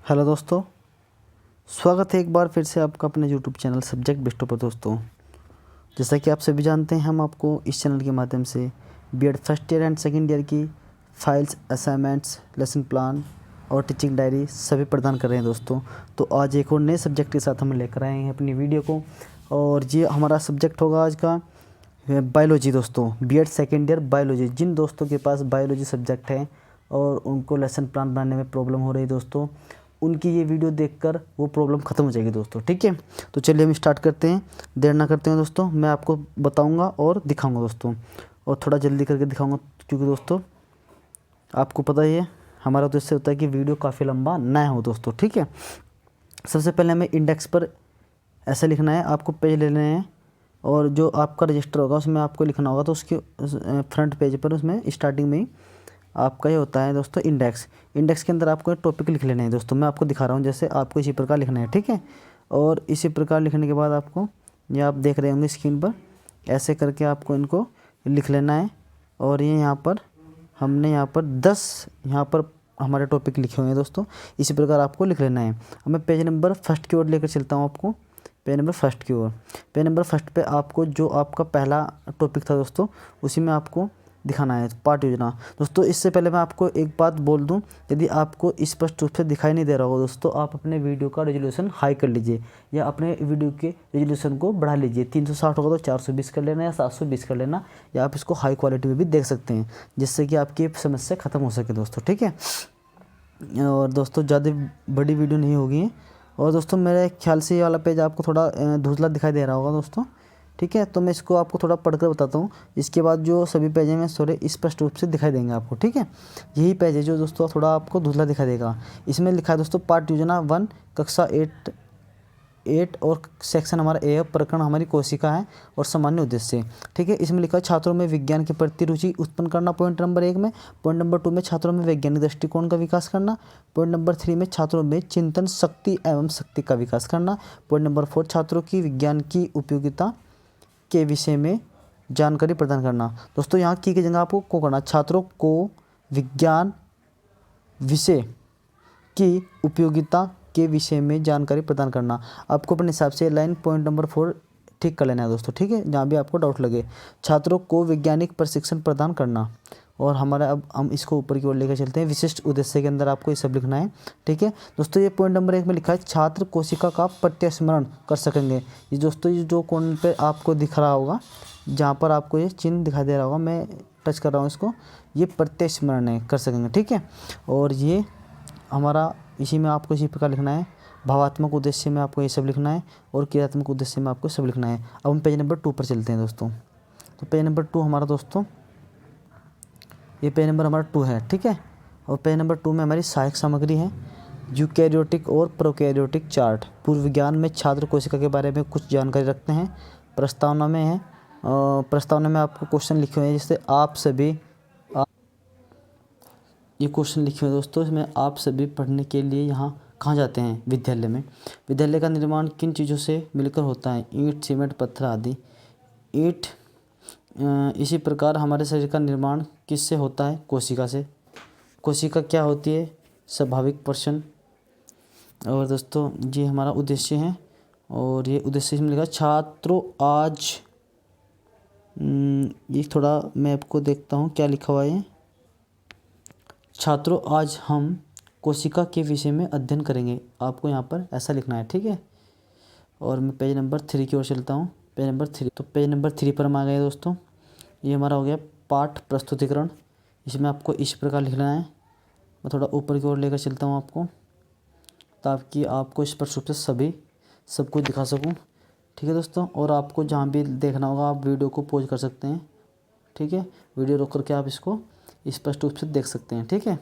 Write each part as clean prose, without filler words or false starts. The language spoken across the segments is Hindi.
हेलो दोस्तों, स्वागत है एक बार फिर से आपका अपने यूट्यूब चैनल सब्जेक्ट बिस्टो पर। दोस्तों, जैसा कि आप सभी जानते हैं, हम आपको इस चैनल के माध्यम से BEd first year and second year की फाइल्स, असाइनमेंट्स, लेसन प्लान और टीचिंग डायरी सभी प्रदान कर रहे हैं। दोस्तों, तो आज एक और नए सब्जेक्ट के साथ हम लेकर आए हैं अपनी वीडियो को, और ये हमारा सब्जेक्ट होगा आज का बायोलॉजी। दोस्तों, बीएड सेकेंड ईयर बायोलॉजी। जिन दोस्तों के पास बायोलॉजी सब्जेक्ट है और उनको लेसन प्लान बनाने में प्रॉब्लम हो रही है दोस्तों, उनकी ये वीडियो देखकर वो प्रॉब्लम ख़त्म हो जाएगी दोस्तों। ठीक है, तो चलिए हम स्टार्ट करते हैं, देर ना करते हैं दोस्तों। मैं आपको बताऊंगा और दिखाऊंगा दोस्तों, और थोड़ा जल्दी करके दिखाऊंगा, क्योंकि दोस्तों आपको पता ही है हमारा उद्देश्य होता है कि वीडियो काफ़ी लंबा ना हो दोस्तों। ठीक है, सबसे पहले हमें इंडेक्स पर ऐसे लिखना है, आपको पेज ले लेने हैं, और जो आपका रजिस्टर होगा उसमें आपको लिखना होगा। तो उसके फ्रंट पेज पर उसमें स्टार्टिंग में ही आपका ये होता है दोस्तों इंडेक्स। इंडेक्स के अंदर आपको टॉपिक लिख लेने हैं दोस्तों। मैं आपको दिखा रहा हूँ, जैसे आपको इसी प्रकार लिखना है। ठीक है, और इसी प्रकार लिखने के बाद आपको, ये आप देख रहे होंगे स्क्रीन पर, ऐसे करके आपको इनको लिख लेना है। और ये यहाँ पर हमने यहाँ पर 10 यहाँ पर हमारे टॉपिक लिखे हुए हैं दोस्तों। इसी प्रकार आपको लिख लेना है। अब मैं पेज नंबर फर्स्ट की ओर लेकर चलता हूँ आपको। पेज नंबर फर्स्ट की ओर, पेज नंबर फर्स्ट पे आपको जो आपका पहला टॉपिक था दोस्तों, उसी में आपको दिखाना है पाठ योजना। दोस्तों, इससे पहले मैं आपको एक बात बोल दूं, यदि आपको स्पष्ट रूप से दिखाई नहीं दे रहा होगा दोस्तों, आप अपने वीडियो का रेजोल्यूशन हाई कर लीजिए, या अपने वीडियो के रेजोल्यूशन को बढ़ा लीजिए। 360 होगा तो 420 कर लेना, या 720 कर लेना, या आप इसको हाई क्वालिटी में भी देख सकते हैं, जिससे कि आपकी ये समस्या ख़त्म हो सके दोस्तों। ठीक है, और दोस्तों ज़्यादा बड़ी वीडियो नहीं होगी। और दोस्तों, मेरे ख्याल से ये वाला पेज आपको थोड़ा धुंधला दिखाई दे रहा होगा दोस्तों। ठीक है, तो मैं इसको आपको थोड़ा पढ़कर बताता हूँ। इसके बाद जो सभी पेज हैं मैं थोड़े स्पष्ट रूप से दिखाई देंगे आपको। ठीक है, यही पेज है जो दोस्तों थोड़ा आपको धुंधला दिखाई देगा। इसमें लिखा है दोस्तों पाठ योजना 1 कक्षा 8 और सेक्शन हमारा ए, प्रकरण हमारी कोशिका है और सामान्य उद्देश्य। ठीक है, इसमें लिखा है छात्रों में विज्ञान के प्रति रुचि उत्पन्न करना, पॉइंट नंबर 1 में। पॉइंट नंबर 2 में छात्रों में वैज्ञानिक दृष्टिकोण का विकास करना। पॉइंट नंबर 3 में छात्रों में चिंतन शक्ति एवं शक्ति का विकास करना। पॉइंट नंबर 4 छात्रों की विज्ञान की उपयोगिता के विषय में जानकारी प्रदान करना। दोस्तों, यहाँ की जगह आपको को करना, छात्रों को विज्ञान विषय की उपयोगिता के विषय में जानकारी प्रदान करना। आपको अपने हिसाब से लाइन पॉइंट नंबर 4 ठीक कर लेना है दोस्तों। ठीक है, जहाँ भी आपको डाउट लगे, छात्रों को वैज्ञानिक प्रशिक्षण प्रदान करना। और हमारा अब हम इसको ऊपर की ओर लेकर चलते हैं। विशिष्ट उद्देश्य के अंदर आपको ये सब लिखना है। ठीक है दोस्तों, ये पॉइंट नंबर 1 में लिखा है छात्र कोशिका का प्रत्यस्मरण कर सकेंगे। ये दोस्तों, ये जो कोण पे आपको दिख रहा होगा, जहाँ पर आपको ये चिन्ह दिखाई दे रहा होगा, मैं टच कर रहा हूँ इसको, ये प्रत्यस्मरण है, कर सकेंगे। ठीक है, और ये हमारा इसी में आपको इसी प्रकार लिखना है। भावात्मक उद्देश्य में आपको ये सब लिखना है, और क्रियात्मक उद्देश्य में आपको सब लिखना है। अब हम पेज नंबर 2 पर चलते हैं दोस्तों। तो पेज नंबर 2 हमारा दोस्तों, ये पेज नंबर हमारा 2 है। ठीक है, और पेज नंबर 2 में हमारी सहायक सामग्री है, यूकैरियोटिक और प्रोकैरियोटिक चार्ट। पूर्व विज्ञान में छात्र कोशिका के बारे में कुछ जानकारी रखते हैं। प्रस्तावना में है, प्रस्तावना में आपको क्वेश्चन लिखे हुए हैं, जिससे आप सभी ये क्वेश्चन लिखे हुए दोस्तों, इसमें आप सभी पढ़ने के लिए यहाँ कहाँ जाते हैं? विद्यालय में। विद्यालय का निर्माण किन चीज़ों से मिलकर होता है? ईंट, सीमेंट, पत्थर आदि। ईंट, इसी प्रकार हमारे शरीर का निर्माण किससे होता है? कोशिका से। कोशिका क्या होती है? स्वाभाविक प्रश्न। और दोस्तों, ये हमारा उद्देश्य है, और ये उद्देश्य इसमें लिखा छात्रों आज, ये थोड़ा मैं आपको देखता हूँ क्या लिखा हुआ है। छात्रों, आज हम कोशिका के विषय में अध्ययन करेंगे। आपको यहाँ पर ऐसा लिखना है। ठीक है, और मैं पेज नंबर 3 की ओर चलता हूँ। पेज नंबर 3, तो पेज नंबर 3 पर हम आ गए दोस्तों। ये हमारा हो गया पाठ प्रस्तुतिकरण। इसमें आपको इस प्रकार लिखना है। मैं थोड़ा ऊपर की ओर लेकर चलता हूँ आपको, ताकि आपको स्पष्ट रूप से सब कुछ दिखा सकूँ। ठीक है दोस्तों, और आपको जहाँ भी देखना होगा आप वीडियो को पॉज कर सकते हैं। ठीक है, वीडियो रोक करके आप इसको स्पष्ट रूप से देख सकते हैं। ठीक है,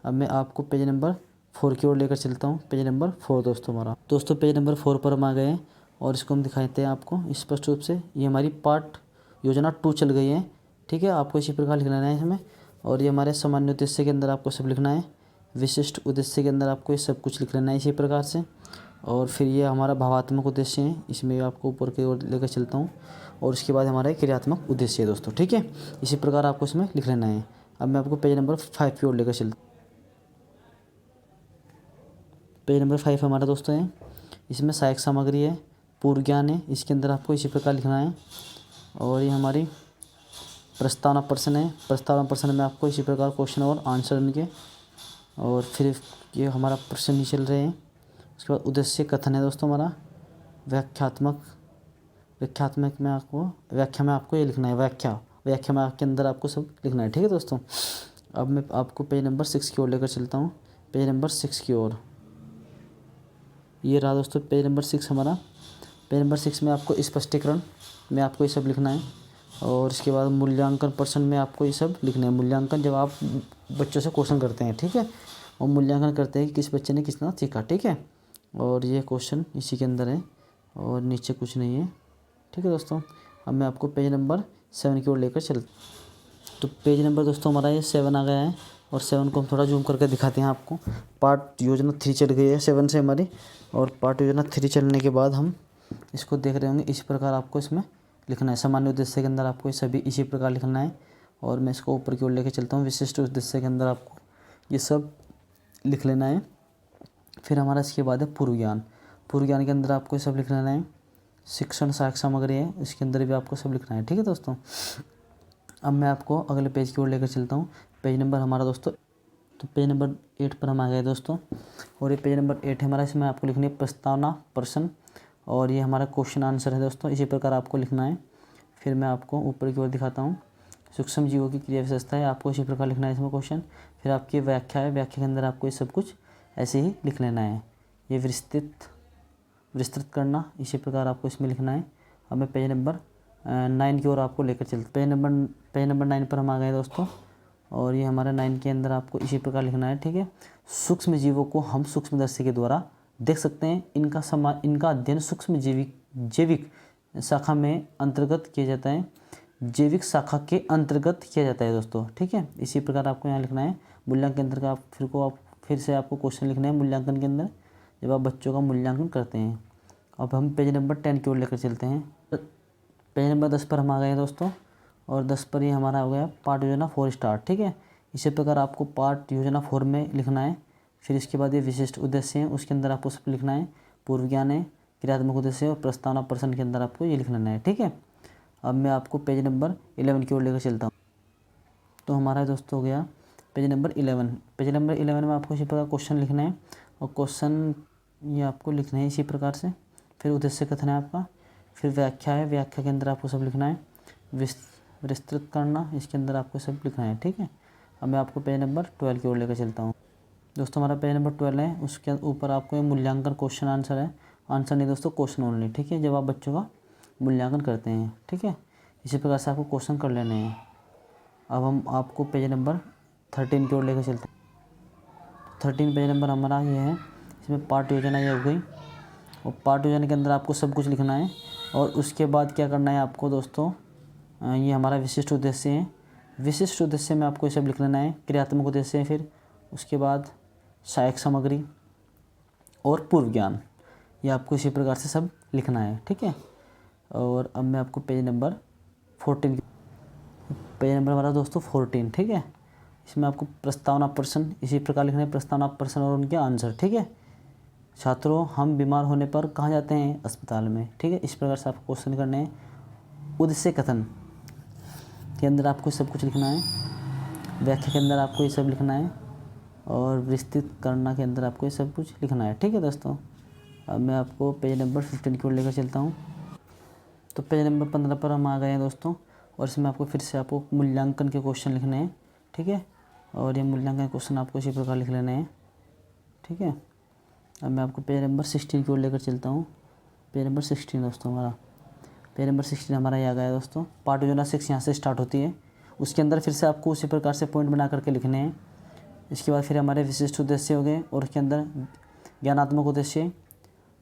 अब मैं आपको पेज नंबर 4 की ओर लेकर चलता हूँ। पेज नंबर 4 दोस्तों हमारा, दोस्तों पेज नंबर 4 पर हम आ गए हैं, और इसको हम दिखाते हैं आपको स्पष्ट रूप से। ये हमारी पाठ योजना 2 चल गई है। ठीक है, आपको इसी प्रकार लिखना है इसमें। और ये हमारे सामान्य उद्देश्य के अंदर आपको सब लिखना है। विशिष्ट उद्देश्य के अंदर आपको ये सब कुछ लिख लेना है इसी प्रकार से। और फिर ये हमारा भावात्मक उद्देश्य है, इसमें आपको ऊपर की ओर लेकर चलता हूँ। और उसके बाद हमारा क्रियात्मक उद्देश्य है दोस्तों। ठीक है, इसी प्रकार आपको इसमें लिख लेना है। अब मैं आपको पेज नंबर 5 की ओर लेकर चलता पेज नंबर 5 हमारा दोस्तों है, इसमें सहायक सामग्री है, पूर्व ज्ञान है, इसके अंदर आपको इसी प्रकार लिखना है। और ये हमारी प्रस्तावना प्रश्न है, प्रस्तावना प्रश्न में आपको इसी प्रकार क्वेश्चन और आंसर इनके। और फिर ये हमारा प्रश्न नहीं चल रहे हैं। उसके बाद उद्देश्य कथन है दोस्तों हमारा, व्याख्यात्मक व्याख्या में आपको ये लिखना है, व्याख्या में के अंदर आपको सब लिखना है। ठीक है दोस्तों, अब मैं आपको पेज नंबर 6 की ओर लेकर चलता हूँ। पेज नंबर 6 की ओर, ये रहा दोस्तों पेज नंबर 6 हमारा। पेज नंबर 6 में आपको स्पष्टीकरण में आपको ये सब लिखना है। और इसके बाद मूल्यांकन प्रश्न में आपको ये सब लिखना है। मूल्यांकन जब आप बच्चों से क्वेश्चन करते हैं, ठीक है, और मूल्यांकन करते हैं कि किस बच्चे ने कितना सीखा। ठीक है, और ये क्वेश्चन इसी के अंदर है और नीचे कुछ नहीं है। ठीक है दोस्तों, अब मैं आपको पेज नंबर 7 की ओर लेकर चलता। तो पेज नंबर दोस्तों हमारा ये 7 आ गया है। और 7 को हम थोड़ा जूम करके दिखाते हैं आपको। पार्ट योजना 3 चल गई है 7 से हमारी। और पार्ट योजना 3 चलने के बाद हम इसको देख रहे होंगे। इस प्रकार आपको इसमें लिखना है। सामान्य उद्देश्य के अंदर आपको ये सभी इसी प्रकार लिखना है। और मैं इसको ऊपर की ओर लेकर चलता हूँ। विशिष्ट उद्देश्य के अंदर आपको ये सब लिख लेना है। फिर हमारा इसके बाद है पूर्व ज्ञान। पूर्व ज्ञान के अंदर आपको ये सब लिख लेना है। शिक्षण सहायक सामग्री है, इसके अंदर भी आपको सब लिखना है। ठीक है दोस्तों, अब मैं आपको अगले पेज की ओर लेकर चलता हूँ। पेज नंबर हमारा दोस्तों, तो पेज नंबर 8 पर हम आ गए दोस्तों। और ये पेज नंबर 8 है हमारा, इसमें आपको लिखनी है प्रस्तावना प्रश्न। और ये हमारा क्वेश्चन आंसर है दोस्तों, इसी प्रकार आपको लिखना है। फिर मैं आपको ऊपर की ओर दिखाता हूँ। सूक्ष्म जीवों की क्रिया विशेषता है, आपको इसी प्रकार लिखना है इसमें क्वेश्चन। फिर आपकी व्याख्या है, व्याख्या के अंदर आपको ये सब कुछ ऐसे ही लिख लेना है। ये विस्तृत करना, इसी प्रकार आपको इसमें लिखना है। अब मैं पेज नंबर 9 की ओर आपको लेकर चलते। पेज नंबर 9 पर हम आ गए दोस्तों। और ये हमारा 9 के अंदर आपको इसी प्रकार लिखना है। ठीक है, सूक्ष्म जीवों को हम सूक्ष्मदर्शी के द्वारा देख सकते हैं। इनका अध्ययन सूक्ष्म जैविक शाखा में अंतर्गत किया जाता है, जैविक शाखा के अंतर्गत किया जाता है दोस्तों। ठीक है, इसी प्रकार आपको यहाँ लिखना है। मूल्यांकन के अंदर का फिर से आपको क्वेश्चन लिखना है मूल्यांकन के अंदर, जब आप बच्चों का मूल्यांकन करते हैं। अब हम पेज नंबर 10 की ओर लेकर चलते हैं। पेज नंबर 10 पर हम आ गए हैं दोस्तों। और 10 पर ये हमारा हो गया पाठ योजना 4 स्टार्ट। ठीक है, इसी प्रकार आपको पाठ योजना 4 में लिखना है। फिर इसके बाद ये विशिष्ट उद्देश्य हैं, उसके अंदर आपको सब लिखना है। पूर्व ज्ञान है, क्रियात्मक उद्देश्य और प्रस्तावना प्रश्न के अंदर आपको ये लिख लेना है। ठीक है, अब मैं आपको पेज नंबर 11 की ओर लेकर चलता हूँ। तो हमारा दोस्तों हो गया पेज नंबर 11। पेज नंबर 11 में आपको इसी प्रकार क्वेश्चन लिखना है। और क्वेश्चन ये आपको लिखना है इसी प्रकार से। फिर उद्देश्य कथन है आपका। फिर व्याख्या है, व्याख्या के अंदर आपको सब लिखना है। विस्तृत करना, इसके अंदर आपको सब लिखना है। ठीक है, अब मैं आपको पेज नंबर 12 की ओर लेकर चलता हूँ। दोस्तों हमारा पेज नंबर 12 है, उसके ऊपर आपको ये मूल्यांकन क्वेश्चन आंसर है। आंसर नहीं दोस्तों, क्वेश्चन ओनली। ठीक है, जब आप बच्चों का मूल्यांकन करते हैं। ठीक है, इसी प्रकार से आपको क्वेश्चन कर लेने हैं। अब हम आपको पेज नंबर 13 की ओर लेकर चलते हैं। 13 पेज नंबर हमारा ये है, इसमें पाठ योजना ये हो गई। और पाठ योजना के अंदर आपको सब कुछ लिखना है। और उसके बाद क्या करना है आपको दोस्तों, ये हमारा विशिष्ट उद्देश्य है। विशिष्ट उद्देश्य में आपको ये सब लिख लेना है। क्रियात्मक उद्देश्य है, फिर उसके बाद सहायक सामग्री और पूर्व ज्ञान, ये आपको इसी प्रकार से सब लिखना है। ठीक है, और अब मैं आपको पेज नंबर 14, पेज नंबर हमारा दोस्तों 14। ठीक है, इसमें आपको प्रस्तावना प्रश्न इसी प्रकार लिखना है। प्रस्तावना प्रश्न और उनके आंसर। ठीक है, छात्रों हम बीमार होने पर कहाँ जाते हैं? अस्पताल में। ठीक है, इस प्रकार से आपको क्वेश्चन करने हैं। उद्देश्य कथन के अंदर आपको सब कुछ लिखना है। व्याख्या के अंदर आपको ये सब लिखना है। और विस्तृत करना के अंदर आपको ये सब कुछ लिखना है। ठीक है दोस्तों, अब मैं आपको पेज नंबर 15 की ओर लेकर चलता हूँ। तो पेज नंबर 15 पर हम आ गए हैं दोस्तों। और इसमें आपको फिर से आपको मूल्यांकन के क्वेश्चन लिखने हैं। ठीक है, और ये मूल्यांकन क्वेश्चन आपको इसी प्रकार लिख लेने हैं। ठीक है, अब मैं आपको पेज नंबर 16 की ओर लेकर चलता हूँ। पेज नंबर 16 दोस्तों हमारा, पेज नंबर 16 हमारा ये आ गया है दोस्तों। पाठ योजना 6 यहाँ से स्टार्ट होती है। उसके अंदर फिर से आपको उसी प्रकार से पॉइंट बना करके लिखने हैं। इसके बाद फिर हमारे विशिष्ट उद्देश्य हो गए। और उसके अंदर ज्ञानात्मक उद्देश्य,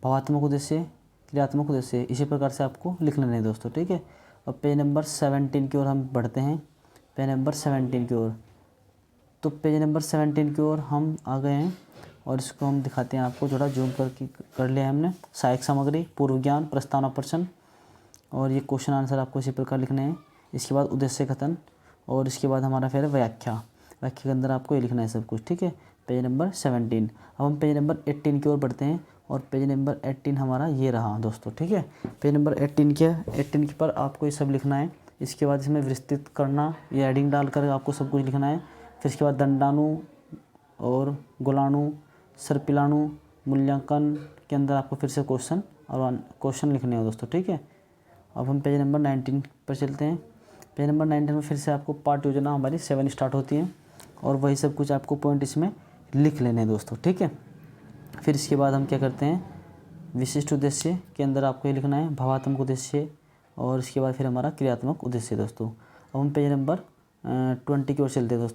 भावात्मक उद्देश्य, क्रियात्मक उद्देश्य, इसी प्रकार से आपको लिख लेना है दोस्तों। ठीक है, अब पेज नंबर 17 की ओर हम बढ़ते हैं। पेज नंबर 17 की ओर, तो पेज नंबर 17 की ओर हम आ गए हैं। और इसको हम दिखाते हैं आपको, थोड़ा जूम कर लिया हमने। सहायक सामग्री, पूर्व ज्ञान, प्रस्तावना प्रश्न और ये क्वेश्चन आंसर आपको इसी प्रकार लिखने हैं। इसके बाद उद्देश्य कथन और इसके बाद हमारा फिर व्याख्या के अंदर आपको ये लिखना है सब कुछ। ठीक है, पेज नंबर 17। अब हम पेज नंबर 18 की ओर बढ़ते हैं और पेज नंबर 18 हमारा ये रहा दोस्तों, ठीक है। पेज नंबर 18 के पर आपको ये सब लिखना है। इसके बाद इसमें विस्तृत करना, ये एडिंग डालकर आपको सब कुछ लिखना है। फिर इसके बाद दंडाणु और गोलाणु, सर्पिलाणु, मूल्यांकन के अंदर आपको फिर से क्वेश्चन लिखने हैं दोस्तों, ठीक है। अब हम पेज नंबर 19 पर चलते हैं। पेज नंबर 19 में फिर से आपको पाठ योजना हमारी 7 स्टार्ट होती है और वही सब कुछ आपको पॉइंट इसमें लिख लेने हैं दोस्तों, ठीक है। फिर इसके बाद हम क्या करते हैं, विशिष्ट उद्देश्य के अंदर आपको ये लिखना है भावात्मक उद्देश्य और इसके बाद फिर हमारा क्रियात्मक उद्देश्य दोस्तों। अब हम पेज नंबर 20 की ओर चलते हैं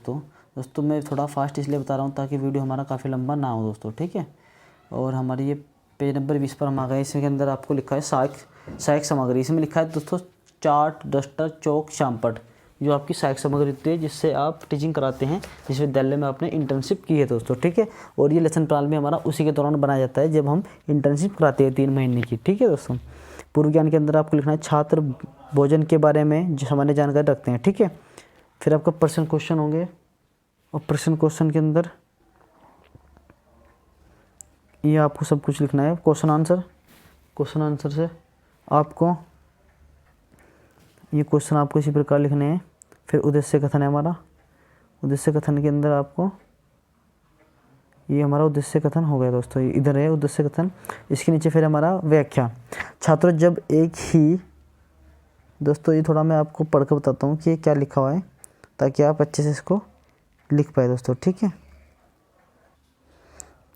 दोस्तों। मैं थोड़ा फास्ट इसलिए बता रहा हूँ ताकि वीडियो हमारा काफ़ी लंबा ना हो दोस्तों, ठीक है। और हमारी ये पेज नंबर 20 पर हम आ गए। इसके अंदर आपको लिखा है सहायक सामग्री। इसमें लिखा है दोस्तों चार्ट, डस्टर, चौक, श्यामपट्ट, जो आपकी सहायक सामग्री होती है जिससे आप टीचिंग कराते हैं, जिस विद्यालय में आपने इंटर्नशिप की है दोस्तों, ठीक है। और ये लेसन प्लान भी हमारा उसी के दौरान बनाया जाता है जब हम इंटर्नशिप कराते हैं 3 महीने की, ठीक है दोस्तों। पूर्व ज्ञान के अंदर आपको लिखना है छात्र भोजन के बारे में जो सामान्य जानकारी रखते हैं, ठीक है। फिर आपका प्रश्न क्वेश्चन होंगे और प्रश्न क्वेश्चन के अंदर ये आपको सब कुछ लिखना है। क्वेश्चन आंसर से आपको ये क्वेश्चन आपको इसी प्रकार लिखने हैं। फिर उद्देश्य कथन है हमारा। उद्देश्य कथन के अंदर आपको ये हमारा उद्देश्य कथन हो गया दोस्तों, ये इधर है उद्देश्य कथन। इसके नीचे फिर हमारा व्याख्या। छात्रों जब एक ही दोस्तों, ये थोड़ा मैं आपको पढ़ कर बताता हूँ कि ये क्या लिखा हुआ है ताकि आप अच्छे से इसको लिख पाए दोस्तों, ठीक है।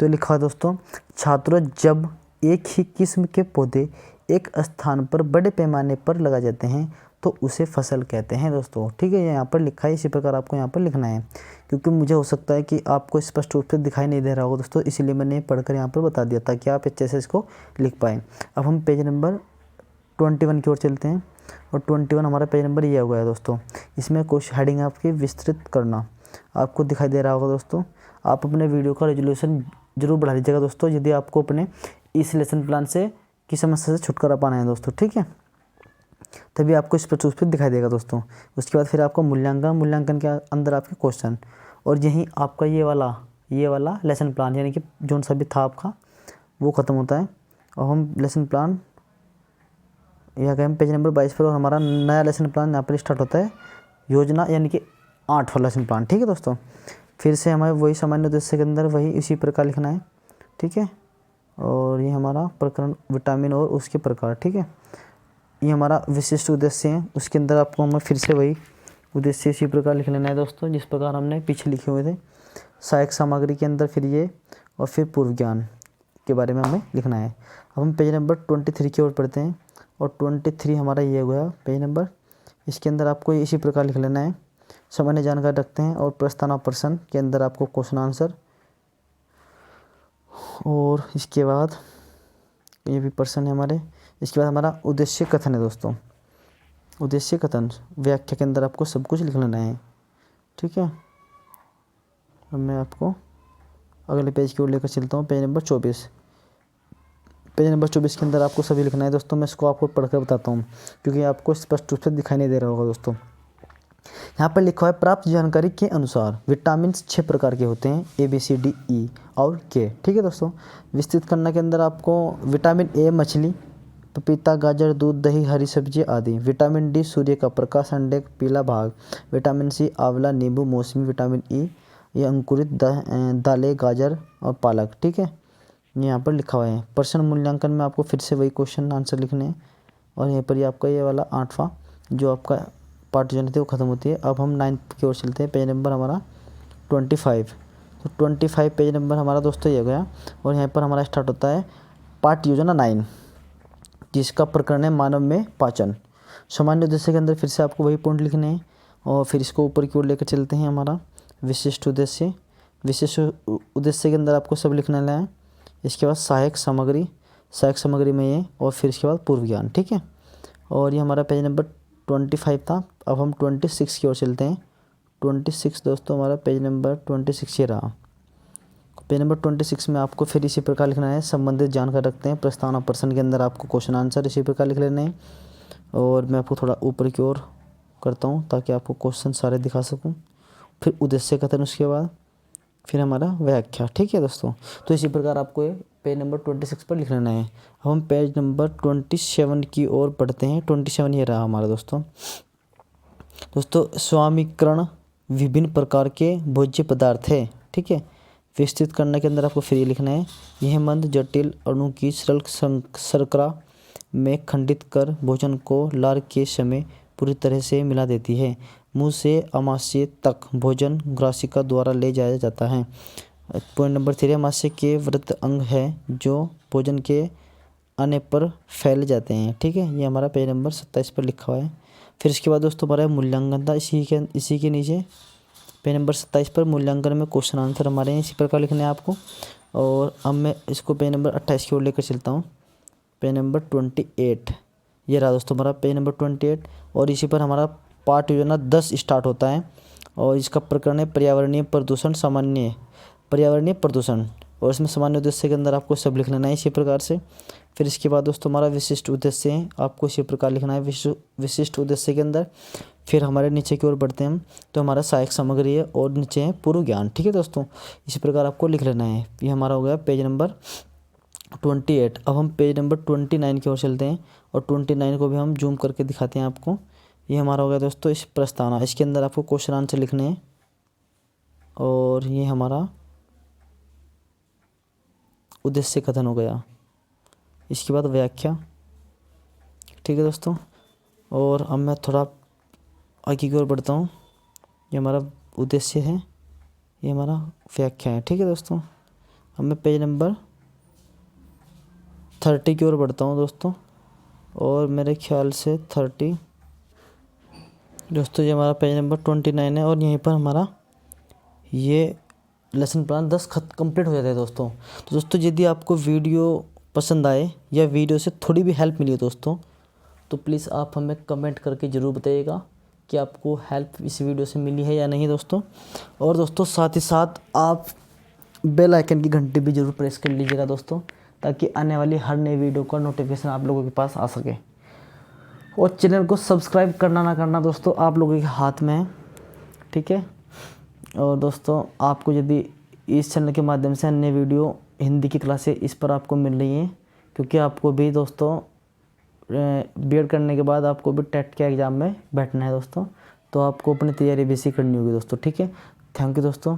तो लिखा है दोस्तों, छात्रों जब एक ही किस्म के पौधे एक स्थान पर बड़े पैमाने पर लगाए जाते हैं तो उसे फसल कहते हैं दोस्तों, ठीक है। यहाँ पर लिखा है, इसी प्रकार आपको यहाँ पर लिखना है, क्योंकि मुझे हो सकता है कि आपको स्पष्ट रूप से दिखाई नहीं दे रहा होगा दोस्तों, इसीलिए मैंने पढ़कर यहाँ पर बता दिया ताकि आप अच्छे से इसको लिख पाएँ। अब हम पेज नंबर 21 की ओर चलते हैं और 21 हमारा पेज नंबर ये हो गया है दोस्तों। इसमें कुछ हेडिंग आपकी विस्तृत करना आपको दिखाई दे रहा होगा दोस्तों। आप अपने वीडियो का रेजोल्यूशन जरूर बढ़ा लीजिएगा दोस्तों यदि आपको अपने इस लेसन प्लान से की समस्या से छुटकारा पाना है दोस्तों, ठीक है। तभी आपको स्पष्ट रूप से दिखाई देगा दोस्तों। उसके बाद फिर आपको मूल्यांकन के अंदर आपके क्वेश्चन, और यही आपका ये वाला लेसन प्लान यानी कि जो सा भी था आपका वो ख़त्म होता है। और हम लेसन प्लान यहाँ गए हम पेज नंबर 22 पर और हमारा नया लेसन प्लान यहाँ पर स्टार्ट होता है, योजना यानी कि 8वां लेसन प्लान, ठीक है दोस्तों। फिर से हमारे वही सामान्य उद्देश्य के अंदर वही इसी प्रकार लिखना है, ठीक है। और ये हमारा प्रकरण विटामिन और उसके प्रकार, ठीक है। ये हमारा विशिष्ट उद्देश्य है, उसके अंदर आपको हमें फिर से वही उद्देश्य इसी प्रकार लिख लेना है दोस्तों जिस प्रकार हमने पीछे लिखे हुए थे। सहायक सामग्री के अंदर फिर ये और फिर पूर्व ज्ञान के बारे में हमें लिखना है। अब हम पेज नंबर 23 की ओर पढ़ते हैं और 23 हमारा ये हो गया पेज नंबर। इसके अंदर आपको इसी प्रकार लिख लेना है, सामान्य जानकारी रखते हैं और प्रश्न और प्रश्न के अंदर आपको क्वेश्चन आंसर, और इसके बाद ये भी प्रश्न है हमारे। इसके बाद हमारा उद्देश्य कथन है दोस्तों। उद्देश्य कथन व्याख्या के अंदर आपको सब कुछ लिख लेना है, ठीक है। अब मैं आपको अगले पेज की ओर लेकर चलता हूँ, पेज नंबर 24। पेज नंबर 24 के अंदर आपको सभी लिखना है दोस्तों। मैं इसको आपको पढ़कर बताता हूँ क्योंकि आपको स्पष्ट रूप से दिखाई नहीं दे रहा होगा दोस्तों। यहाँ पर लिखा है प्राप्त जानकारी के अनुसार विटामिन 6 प्रकार के होते हैं, ABCDE और K, ठीक है दोस्तों। विस्तृत करना के अंदर आपको विटामिन A मछली, पपीता, गाजर, दूध, दही, हरी सब्जी आदि। विटामिन D सूर्य का प्रकाश, अंडे का पीला भाग। विटामिन C आंवला, नींबू, मौसमी। विटामिन E ये अंकुरित दालें, गाजर और पालक, ठीक है। यहाँ पर लिखा हुआ है। प्रश्न मूल्यांकन में आपको फिर से वही क्वेश्चन आंसर लिखने हैं और यहाँ पर ही आपका ये वाला 8वां जो आपका पार्ट जो थी वो ख़त्म होती है। अब हम 9th की ओर चलते हैं, पेज नंबर हमारा 25। तो 25 पेज नंबर हमारा दोस्तों ये हो गया और यहाँ पर हमारा स्टार्ट होता है पाठ योजना 9 जिसका प्रकरण है मानव में पाचन। सामान्य उद्देश्य के अंदर फिर से आपको वही पॉइंट लिखने हैं और फिर इसको ऊपर की ओर लेकर चलते हैं। हमारा विशिष्ट उद्देश्य के अंदर आपको सब लिखना है। इसके बाद सहायक सामग्री में ये, और फिर इसके बाद पूर्व ज्ञान, ठीक है। और ये हमारा पेज नंबर 25 था। अब हम 26 की ओर चलते हैं। 26 दोस्तों हमारा पेज नंबर 26 ये रहा। पेज नंबर 26 में आपको फिर इसी प्रकार लिखना है, संबंधित जानकारी रखते हैं। प्रस्तावना और प्रश्न के अंदर आपको क्वेश्चन आंसर इसी प्रकार लिख लेने हैं और मैं आपको थोड़ा ऊपर की ओर करता हूँ ताकि आपको क्वेश्चन सारे दिखा सकूँ। फिर उद्देश्य कथन, उसके बाद फिर हमारा व्याख्या। ठीक है दोस्तों, तो इसी प्रकार आपको ये पेज नंबर 26 पर लिख लेना है। अब हम पेज नंबर 27 की ओर बढ़ते हैं। 27 ये रहा हमारा दोस्तों। स्वामीकरण विभिन्न प्रकार के भोज्य पदार्थ है। ठीक है, विस्तृत करने के अंदर आपको फिर ये लिखना है, यह मंद जटिल अणु की सरल शर्करा में खंडित कर भोजन को लार के समय पूरी तरह से मिला देती है। मुंह से आमाशय तक भोजन ग्रासिका द्वारा ले जाया जाता है। पॉइंट नंबर 3, आमाशय के वृत्त अंग है जो भोजन के आने पर फैल जाते हैं। ठीक है, ये हमारा पेज नंबर 27 पर लिखा हुआ है। फिर इसके बाद दोस्तों हमारा मूल्यांकन था, इसी के नीचे पेज नंबर 27 पर मूल्यांकन में क्वेश्चन आंसर हमारे इसी प्रकार लिखने हैं आपको। और अब मैं इसको पेज नंबर 28 की ओर लेकर चलता हूँ। पेज नंबर 28 ये रहा दोस्तों हमारा पेज नंबर 28, और इसी पर हमारा पाठ योजना 10 स्टार्ट होता है। और इसका प्रकरण है पर्यावरणीय प्रदूषण, सामान्य पर्यावरणीय प्रदूषण, और इसमें सामान्य उद्देश्य के अंदर आपको सब लिख लेना है इसी प्रकार से। फिर इसके बाद दोस्तों हमारा विशिष्ट उद्देश्य है, आपको इसी प्रकार लिखना है विशिष्ट उद्देश्य के अंदर। फिर हमारे नीचे की ओर बढ़ते हैं, तो हमारा सहायक सामग्री है और नीचे है पूर्व ज्ञान। ठीक है दोस्तों, इसी प्रकार आपको लिख लेना है। ये हमारा हो गया पेज नंबर 28। अब हम पेज नंबर 29 की ओर चलते हैं, और 29 को भी हम जूम करके दिखाते हैं आपको। ये हमारा हो गया दोस्तों इस प्रस्तावना, इसके अंदर आपको क्वेश्चन आंसर लिखने हैं। और ये हमारा उद्देश्य कथन हो गया, इसके बाद व्याख्या। ठीक है दोस्तों, और अब मैं थोड़ा आगे की ओर बढ़ता हूँ। ये हमारा उद्देश्य है, ये हमारा व्याख्या है। ठीक है दोस्तों, अब मैं पेज नंबर 30 की ओर बढ़ता हूँ दोस्तों, और मेरे ख्याल से 30 दोस्तों ये हमारा पेज नंबर 29 है, और यहीं पर हमारा ये लेसन प्लान 10 कंप्लीट हो जाता है दोस्तों। तो दोस्तों यदि आपको वीडियो पसंद आए या वीडियो से थोड़ी भी हेल्प मिली है दोस्तों, तो प्लीज़ आप हमें कमेंट करके ज़रूर बताइएगा कि आपको हेल्प इस वीडियो से मिली है या नहीं दोस्तों। और दोस्तों साथ ही साथ आप बेल आइकन की घंटी भी ज़रूर प्रेस कर लीजिएगा दोस्तों, ताकि आने वाली हर नई वीडियो का नोटिफिकेशन आप लोगों के पास आ सके। और चैनल को सब्सक्राइब करना ना करना दोस्तों आप लोगों के हाथ में है। ठीक है, और दोस्तों आपको यदि इस चैनल के माध्यम से अन्य वीडियो हिंदी की क्लासें इस पर आपको मिल रही हैं, क्योंकि आपको भी दोस्तों बीएड करने के बाद आपको भी टेट के एग्ज़ाम में बैठना है दोस्तों, तो आपको अपनी तैयारी बेसिक करनी होगी दोस्तों। ठीक है, थैंक यू दोस्तों।